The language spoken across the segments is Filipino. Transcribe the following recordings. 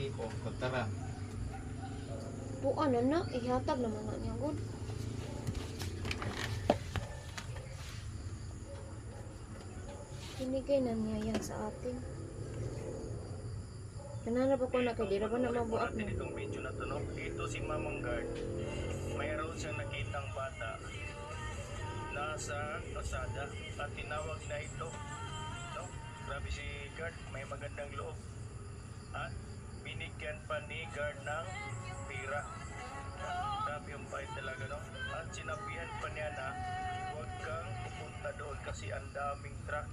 Tipo, kontara. Bukan na, ihatag naman na niya good. Binigay na niya yan sa atin. Kanana pa ko na kay dira ba na mabuak mo. Itong video na to, no? Ito si Mamang Guard. Mayroon siyang nakitang bata nasa kalsada at tinawag na ito. No? Grabe si Guard, may magandang loob. At binigyan pa ni Guard ng pira. Grabe yung bait talaga, no? At sinabihan pa niya na huwag kang pupunta doon kasi ang daming truck.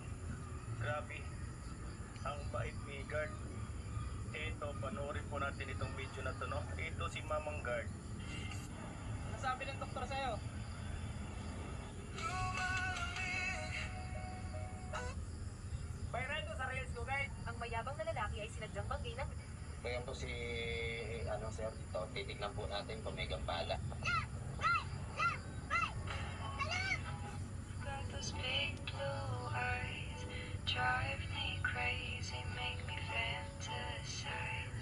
Grabe ang bait ni Guard. Ito, panoorin po natin itong video na to, no? Ito si Mamang Guard. Ano sabi ng doktor sa'yo? Bayaran ko sa Reels ko, guys. Ang mayabang na lalaki ay sinadyang bagay ng... Kaya po si, sir, ito, titignan po natin kung may gambala. Got those big blue eyes, drive me crazy, make me fantasize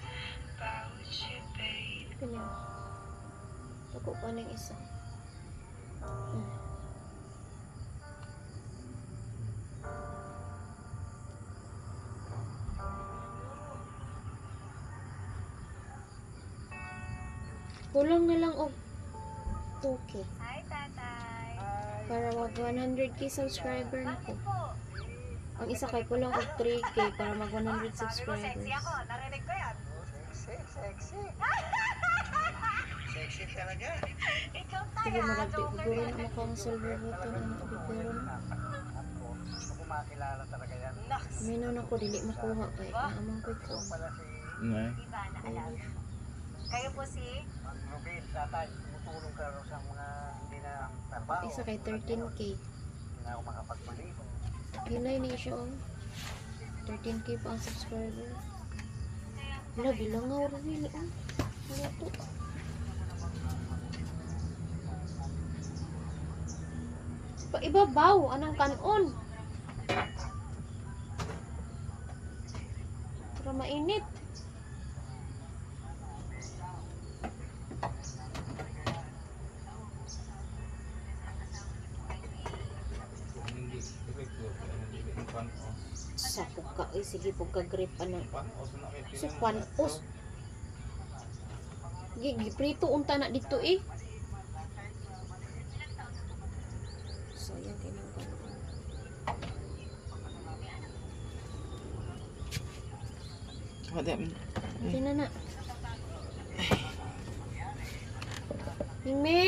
about you, babe. Kanya. Ako pa ng isa. Kulang na lang og 2K Hi, tatay. para mag 100k subscriber na ko. Ang isa kay kulang og 3K para mag 100 Sabi mo, sexy subscribers. ako. Narinig ko yan. Sexy. Sexy talaga. Ikaw Sige, tayo, maragdi ko joker. guro na mo kang silver button na nakapipero na. Gusto ko makilala talaga yan. Nox. Minaw na ko, dili makuha kay naamang ko ko. Pala si Ngay. Iba na alam. Kayo po si... Rubin, tatay, tumutulong ka rin sa mga hindi na trabaho. Isa kay 13k. Hindi na ako makapagmaligo. Hilay ni siya oh. 13k pa ang subscriber. Wala, bilangaw rin oh. Wala to. Paibabaw, anang kanon. Para mainit. Hindi. Direkto. Hindi. Ang panos. Sa puka, sige pagka-grip anang. Panos na kayo. Sa panos. Gigi, prito unta na dito eh. Sayang kinakanon. Madam. Hindi na na. Mingming!